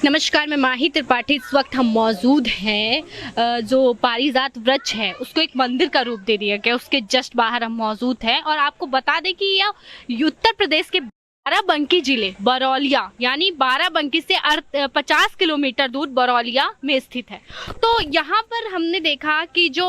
नमस्कार, मैं माही त्रिपाठी। इस वक्त हम मौजूद हैं जो पारिजात वृक्ष है उसको एक मंदिर का रूप दे दिया गया, उसके जस्ट बाहर हम मौजूद हैं। और आपको बता दें कि यह उत्तर प्रदेश के बाराबंकी जिले बरौलिया यानी बाराबंकी से 50 किलोमीटर दूर बरौलिया में स्थित है। तो यहाँ पर हमने देखा कि जो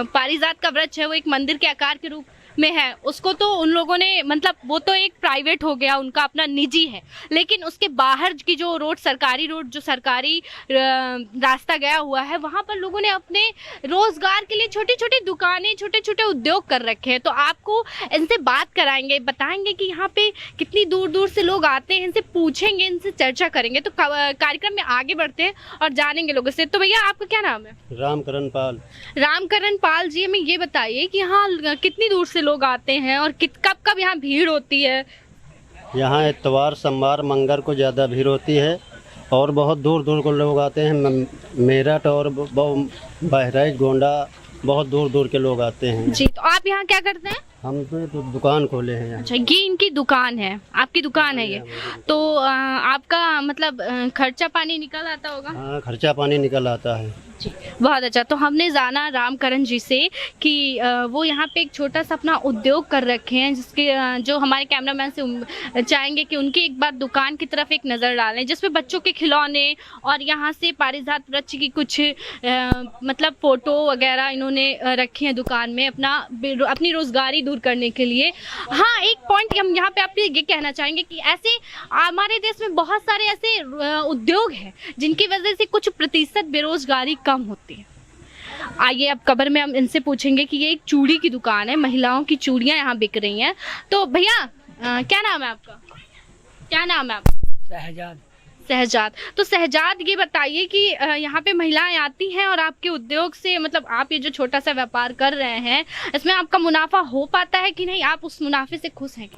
पारिजात का वृक्ष है वो एक मंदिर के आकार के रूप में है। उसको तो उन लोगों ने मतलब वो तो एक प्राइवेट हो गया, उनका अपना निजी है, लेकिन उसके बाहर की जो रोड, सरकारी रोड, जो सरकारी रास्ता गया हुआ है, वहाँ पर लोगों ने अपने रोजगार के लिए छोटी छोटी दुकानें, छोटे छोटे उद्योग कर रखे हैं। तो आपको इनसे बात कराएंगे, बताएंगे कि यहाँ पे कितनी दूर दूर से लोग आते हैं, इनसे पूछेंगे, इनसे चर्चा करेंगे। तो कार्यक्रम में आगे बढ़ते हैं और जानेंगे लोगों से। तो भैया आपका क्या नाम है? रामकरण पाल। रामकरण पाल जी, हमें ये बताइए कि यहाँ कितनी दूर से लोग आते हैं और कब कब यहाँ भीड़ होती है? यहाँ इतवार, सोमवार, मंगल को ज़्यादा भीड़ होती है और बहुत दूर दूर को लोग आते हैं। मेरठ और बहराइच, गोंडा, बहुत दूर दूर के लोग आते हैं जी। तो आप यहाँ क्या करते हैं? हम तो दुकान खोले हैं यहाँ। अच्छा, ये इनकी दुकान है, आपकी दुकान है ये। तो आपका मतलब खर्चा पानी निकल आता होगा? हाँ, खर्चा पानी निकल आता है जी, बहुत अच्छा। तो हमने जाना रामकरण जी से कि वो यहाँ पे एक छोटा सा अपना उद्योग कर रखे हैं, जिसके जो हमारे कैमरामैन से चाहेंगे कि उनकी एक बार दुकान की तरफ एक नज़र डालें, जिसमें बच्चों के खिलौने और यहाँ से पारिजात वृक्ष की कुछ मतलब फ़ोटो वगैरह इन्होंने रखी हैं दुकान में अपनी रोज़गारी दूर करने के लिए। हाँ, एक पॉइंट हम यहाँ पे आपसे ये कहना चाहेंगे कि ऐसे हमारे देश में बहुत सारे ऐसे उद्योग हैं जिनकी वजह से कुछ प्रतिशत बेरोजगारी कम होती है। आइए अब कबर में हम इनसे पूछेंगे कि ये एक चूड़ी की दुकान है, महिलाओं की चूड़ियां यहाँ बिक रही हैं। तो भैया क्या नाम है आपका? क्या नाम है आपका? शहजाद। शहजाद। तो शहजाद, ये बताइए कि यहाँ पे महिलाएं आती हैं और आपके उद्योग से मतलब आप ये जो छोटा सा व्यापार कर रहे हैं, इसमें आपका मुनाफा हो पाता है कि नहीं? आप उस मुनाफे से खुश हैं?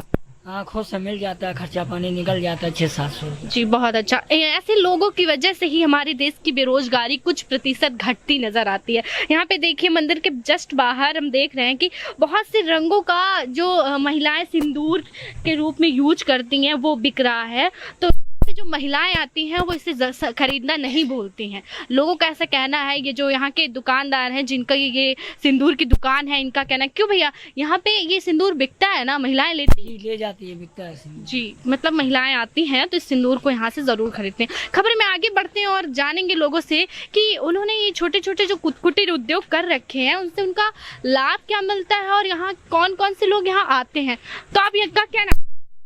हाँ, खुद से मिल जाता है, खर्चा पानी निकल जाता है 600-700। जी, बहुत अच्छा। ऐसे लोगों की वजह से ही हमारे देश की बेरोजगारी कुछ प्रतिशत घटती नजर आती है। यहाँ पे देखिए, मंदिर के जस्ट बाहर हम देख रहे हैं कि बहुत से रंगों का जो महिलाएं सिंदूर के रूप में यूज करती हैं वो बिक रहा है। तो जो महिलाएं आती हैं वो इसे खरीदना नहीं भूलती हैं। लोगों का ऐसा कहना है, ये जो यहाँ के दुकानदार हैं जिनका ये सिंदूर की दुकान है, इनका कहना है, क्यों भैया यहाँ पे ये सिंदूर बिकता है ना, महिलाएं लेती हैं? ले जाती है, बिकता है सिंदूर। जी, मतलब महिलाएं आती हैं तो इस सिंदूर को यहाँ से जरूर खरीदते हैं। खबर में आगे बढ़ते हैं और जानेंगे लोगों से कि उन्होंने ये छोटे छोटे जो कुटीर उद्योग कर रखे हैं उनसे उनका लाभ क्या मिलता है और यहाँ कौन कौन से लोग यहाँ आते हैं। तो आप इनका क्या नाम?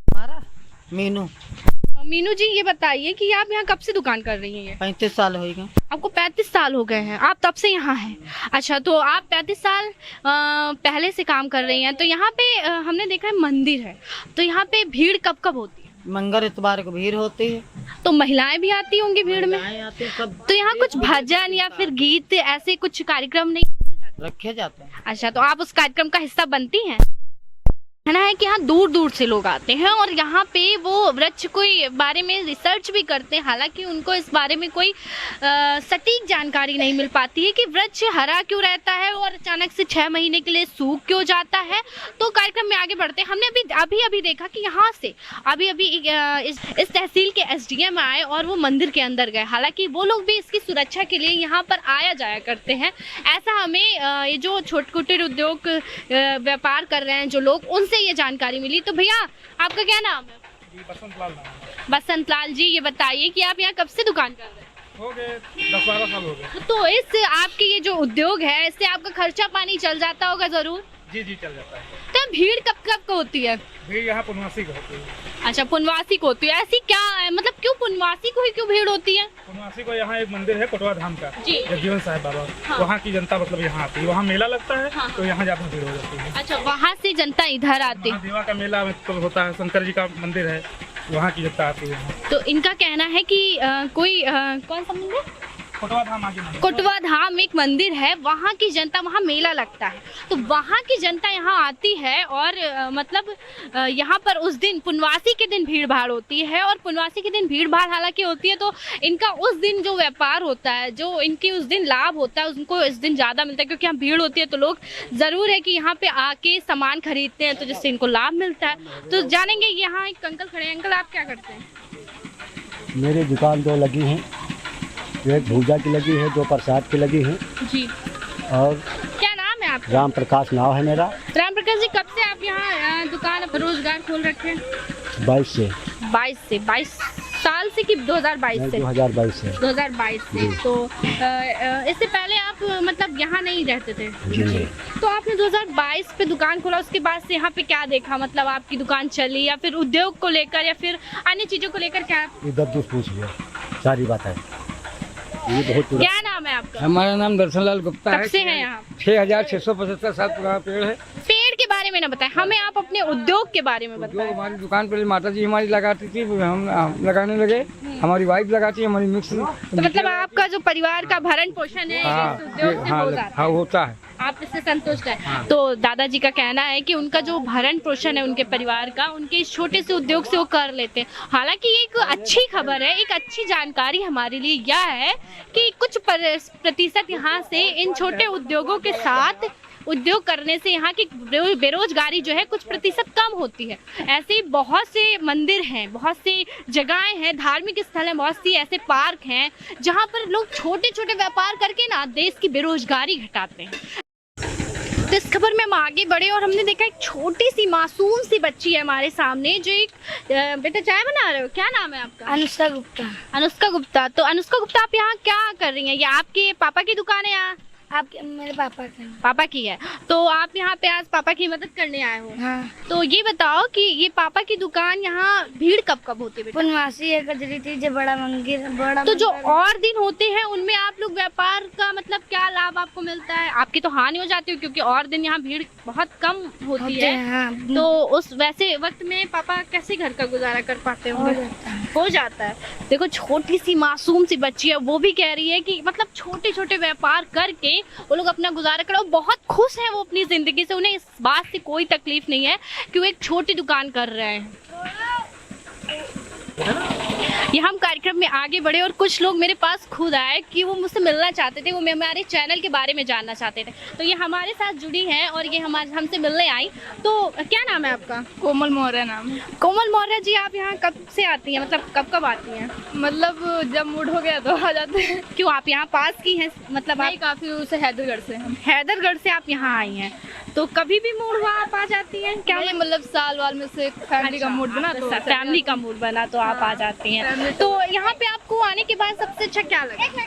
हमारा मीनू। मीनू जी, ये बताइए कि आप यहाँ कब से दुकान कर रही हैं? 35 साल हो गए। आपको 35 साल हो गए हैं, आप तब से यहाँ हैं? अच्छा, तो आप 35 साल पहले से काम कर रही हैं। तो यहाँ पे हमने देखा है मंदिर है, तो यहाँ पे भीड़ कब कब होती है? मंगल इतवार को भीड़ होती है। तो महिलाएं भी आती होंगी भीड़ में? आती सब। तो यहाँ कुछ भजन या फिर गीत ऐसे कुछ कार्यक्रम नहीं रखे जाते हैं? अच्छा, तो आप उस कार्यक्रम का हिस्सा बनती हैं? कहना है कि यहाँ दूर दूर से लोग आते हैं और यहाँ पे वो वृक्ष कोई बारे में रिसर्च भी करते हैं। हालांकि उनको इस बारे में कोई सटीक जानकारी नहीं मिल पाती है कि वृक्ष हरा क्यों रहता है और अचानक से 6 महीने के लिए सूख क्यों जाता है। तो कार्यक्रम में आगे बढ़ते हैं। हमने अभी देखा कि यहाँ से अभी इस तहसील के SDM आए और वो मंदिर के अंदर गए। हालांकि वो लोग भी इसकी सुरक्षा के लिए यहाँ पर आया जाया करते हैं। ऐसा हमें ये जो छोटे कुटीर उद्योग व्यापार कर रहे हैं जो लोग, उनसे ये जानकारी मिली। तो भैया आपका क्या नाम है? बसंत लाल नाम है। बसंत लाल जी, ये बताइए कि आप यहाँ कब से दुकान कर रहे हैं? हो गए 10-12 साल हो गए। तो इस आपके ये जो उद्योग है, इससे आपका खर्चा पानी चल जाता होगा जरूर? जी चल जाता है। तो भीड़ कब कब होती है? भीड़ यहाँ पुनवासी को होती है। अच्छा, पुनवासी को होती है। ऐसी क्या मतलब क्यों पुनवासी को ही क्यों भीड़ होती है? पुनवासी को यहाँ एक मंदिर है कोटवा धाम का, जी। जगजीवन साहिब बाबा। हाँ। वहाँ की जनता मतलब यहाँ आती है, वहाँ मेला लगता है। हाँ। तो यहाँ ज्यादा भीड़ हो जाती है। अच्छा, वहाँ से जनता इधर आती है? देवा का मेला तो होता है, शंकर जी का मंदिर है, वहाँ की जनता आती है। तो इनका कहना है कि कोई कौन सा मंदिर? कोटवा धाम आगे मंदिर। कोटवा धाम एक मंदिर है, वहाँ की जनता, वहाँ मेला लगता है, तो वहाँ की जनता यहाँ आती है और मतलब यहाँ पर उस दिन पुनवासी के दिन भीड़ भाड़ होती है। और पुनवासी के दिन भीड़ भाड़ हालांकि होती है, तो इनका उस दिन जो व्यापार होता है, जो इनकी उस दिन लाभ होता है, उनको इस दिन ज़्यादा मिलता है, क्योंकि यहाँ भीड़ होती है तो लोग ज़रूर है कि यहाँ पे आके सामान खरीदते हैं, तो जिससे इनको लाभ मिलता है। तो जानेंगे, यहाँ एक अंकल खड़े हैं। अंकल, आप क्या करते हैं? मेरी दुकान 2 लगी हैं, एक भूजा की लगी है, 2 प्रसाद की लगी है। जी, और क्या नाम है आपका? राम प्रकाश नाम है मेरा। राम प्रकाश जी, कब से आप यहाँ दुकान रोजगार खोल रखे हैं? 22 से 22 साल से कि 2022 से? 2022 से। 2022 से। तो इससे पहले आप मतलब यहाँ नहीं रहते थे? जी। तो आपने 2022 पे दुकान खोला, उसके बाद से यहाँ पे क्या देखा? मतलब आपकी दुकान चली या फिर उद्योग को लेकर या फिर अन्य चीजों को लेकर क्या? इधर दूर पूछ लिया, सारी बात है। ये बहुत पुराना। क्या नाम है आपका? हमारा नाम दर्शनलाल गुप्ता कब से है यहाँ? 6675 साल पुराना पेड़ है। पेड़ के बारे में ना बताएं, हमें आप अपने उद्योग के बारे में जो बताएं। हमारी दुकान पर माता जी हमारी लगाती थी, हम लगाने लगे। हमारी वाइफ लगाती है, हमारी मिक्स। तो मतलब आपका जो परिवार का भरण पोषण है हाँ, इस उद्योग से हो जाता हाँ है, होता है। आप इससे संतुष्ट हैं? तो दादाजी का कहना है कि उनका जो भरण पोषण है उनके परिवार का, उनके इस छोटे से उद्योग से वो कर लेते हैं। हालांकि ये एक अच्छी खबर है, एक अच्छी जानकारी हमारे लिए यह है कि कुछ प्रतिशत यहाँ से इन छोटे उद्योगों के साथ उद्योग करने से यहाँ की बेरोजगारी जो है कुछ प्रतिशत कम होती है। ऐसे बहुत से मंदिर हैं, बहुत सी जगहें हैं, धार्मिक स्थल हैं, बहुत सी ऐसे पार्क हैं जहाँ पर लोग छोटे छोटे व्यापार करके ना देश की बेरोजगारी घटाते हैं। तो इस खबर में हम आगे बढ़े और हमने देखा एक छोटी सी मासूम सी बच्ची है हमारे सामने जो एक बेटा चाय बना रहे हो, क्या नाम है आपका? अनुष्का गुप्ता। अनुष्का गुप्ता। तो अनुष्का गुप्ता, आप यहाँ क्या कर रही हैं? ये आपके पापा की दुकान है यहाँ? आपके मेरे पापा का। पापा की है। तो आप यहाँ पे आज पापा की मदद करने आए हो? हाँ। तो ये बताओ कि ये पापा की दुकान यहाँ भीड़ कब कब होती है बेटा? पूर्णमासी है, कजरी तीज, बड़ा मंदिर, बड़ा तो जो और दिन होते हैं उनमें आप लोग व्यापार का मतलब क्या लाभ आपको मिलता है? आपकी तो हानि हो जाती है क्योंकि और दिन यहाँ भीड़ बहुत कम होती है। हाँ। तो उस वैसे वक्त में पापा कैसे घर का गुजारा कर पाते होंगे? हो जाता है। देखो छोटी सी मासूम सी बच्ची है, वो भी कह रही है कि मतलब छोटे छोटे व्यापार करके वो लोग अपना गुजारा करो। बहुत खुश हैं वो अपनी जिंदगी से, उन्हें इस बात से कोई तकलीफ नहीं है कि वो एक छोटी दुकान कर रहे हैं। ये हम कार्यक्रम में आगे बढ़े और कुछ लोग मेरे पास खुद आए कि वो मुझसे मिलना चाहते थे, वो हमारे चैनल के बारे में जानना चाहते थे। तो ये हमारे साथ जुड़ी हैं और ये हमसे मिलने आई। तो क्या नाम है आपका? कोमल मौर्य नाम है। कोमल मौर्य जी, आप यहाँ कब से आती हैं? मतलब कब कब आती हैं? मतलब जब मूड हो गया तो आ जाते हैं। क्यों, आप यहाँ पास की हैं? मतलब आप काफी उसे हैदरगढ़ से हम। हैदरगढ़ से आप यहाँ आई हैं, तो कभी भी मूड हुआ आप आ जाती हैं? क्या नहीं, मतलब साल वाल में से फैमिली का मूड बना तो फैमिली का मूड बना तो आप आ जाती हैं। तो यहाँ पे आपको आने के बाद सबसे अच्छा क्या लगा?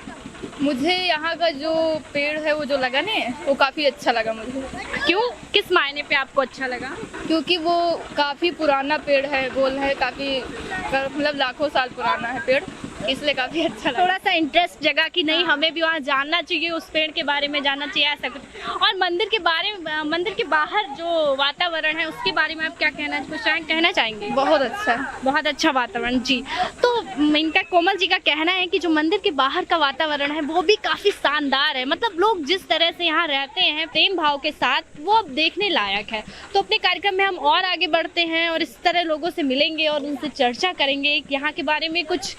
मुझे यहाँ का जो पेड़ है वो जो लगा नहीं, वो काफी अच्छा लगा मुझे। क्यों, किस मायने पे आपको अच्छा लगा? क्योंकि वो काफी पुराना पेड़ है, गोल है, काफी मतलब लाखों साल पुराना है पेड़, इसलिए काफी अच्छा लगा। थोड़ा सा इंटरेस्ट जगा कि नहीं हमें भी वहाँ जानना चाहिए, उस पेड़ के बारे में जानना चाहिए, ऐसा कुछ। और मंदिर के बारे में, मंदिर के बाहर जो वातावरण है उसके बारे में आप क्या कहना चाहेंगे? बहुत अच्छा, बहुत अच्छा वातावरण। जी, तो इनका, कोमल जी का कहना है कि जो मंदिर के बाहर का वातावरण है वो भी काफी शानदार है। मतलब लोग जिस तरह से यहाँ रहते हैं प्रेम भाव के साथ, वो अब देखने लायक है। तो अपने कार्यक्रम में हम और आगे बढ़ते हैं और इस तरह लोगों से मिलेंगे और उनसे चर्चा करेंगे, यहाँ के बारे में कुछ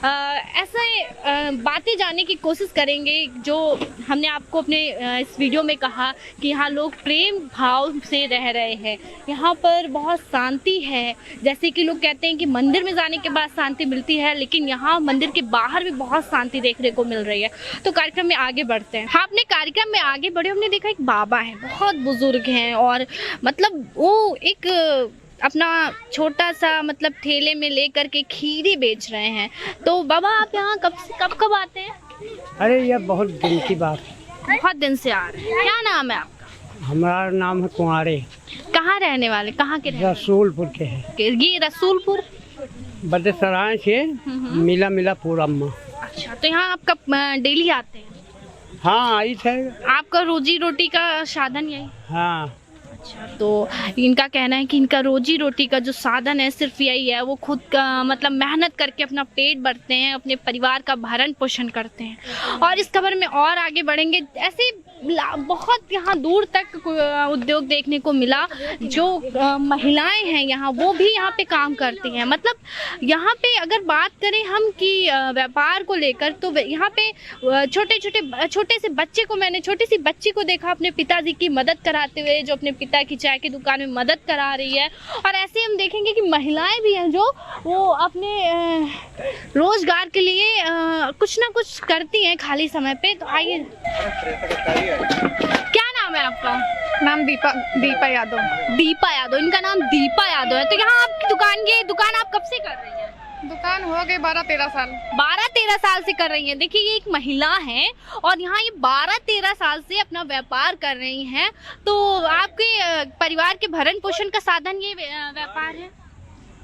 ऐसे बातें जानने की कोशिश करेंगे जो हमने आपको अपने इस वीडियो में कहा कि यहाँ लोग प्रेम भाव से रह रहे हैं, यहाँ पर बहुत शांति है। जैसे कि लोग कहते हैं कि मंदिर में जाने के बाद शांति मिलती है, लेकिन यहाँ मंदिर के बाहर भी बहुत शांति देखने को मिल रही है। तो कार्यक्रम में आगे बढ़ते हैं। हाँ, अपने कार्यक्रम में आगे बढ़े, हमने देखा एक बाबा है, बहुत बुजुर्ग हैं और मतलब वो एक अपना छोटा सा मतलब ठेले में लेकर के खीरे बेच रहे हैं। तो बाबा, आप यहाँ कब आते हैं? अरे ये बहुत दिन की बात। बहुत दिन से आ रहे हैं। क्या नाम है आपका? हमारा नाम है कुंवारे। कहाँ रहने वाले, कहाँ के रहने रसूलपुर के हैं। वाले? ये रसूलपुर बड़ेसराय से मिलापुर अम्मा। अच्छा, तो यहाँ आप कब डेली आते हैं? हाँ, आई थे। आपका रोजी रोटी का साधन यही? हाँ। अच्छा, तो इनका कहना है कि इनका रोजी रोटी का जो साधन है सिर्फ यही है, वो खुद का मतलब मेहनत करके अपना पेट भरते हैं, अपने परिवार का भरण पोषण करते हैं। और इस खबर में और आगे बढ़ेंगे। ऐसे बहुत यहाँ दूर तक उद्योग देखने को मिला। जो महिलाएं हैं यहाँ, वो भी यहाँ पे काम करती हैं। मतलब यहाँ पे अगर बात करें हम कि व्यापार को लेकर, तो यहाँ पे छोटे से बच्चे को, मैंने छोटी सी बच्ची को देखा अपने पिताजी की मदद कराते हुए, जो अपने पिता की चाय की दुकान में मदद करा रही है। और ऐसे हम देखेंगे कि महिलाएं भी हैं जो वो अपने रोजगार के लिए कुछ ना कुछ करती हैं खाली समय पे। तो आइए, क्या नाम है आपका? नाम दीपा यादव। दीपा यादव, इनका नाम दीपा यादव है। तो यहाँ आपकी दुकान आप कब से कर रही हैं? दुकान हो गए 12-13 साल। 12-13 साल से कर रही हैं। देखिए, ये एक महिला है और यहाँ ये 12-13 साल से अपना व्यापार कर रही हैं। तो आपके परिवार के भरण पोषण का साधन ये व्यापार है?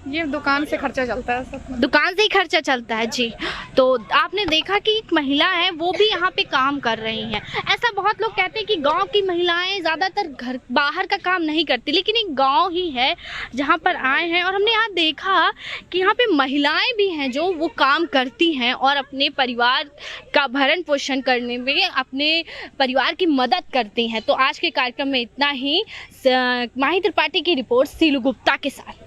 ये दुकान से खर्चा चलता है सब। दुकान से ही खर्चा चलता है जी। तो आपने देखा कि एक महिला है, वो भी यहाँ पे काम कर रही हैं। ऐसा बहुत लोग कहते हैं कि गांव की महिलाएं ज़्यादातर घर बाहर का काम नहीं करती, लेकिन एक गांव ही है जहाँ पर आए हैं और हमने यहाँ देखा कि यहाँ पे महिलाएं भी हैं जो वो काम करती हैं और अपने परिवार का भरण पोषण करने में अपने परिवार की मदद करती हैं। तो आज के कार्यक्रम में इतना ही। माही त्रिपाठी की रिपोर्ट सीलू गुप्ता के साथ।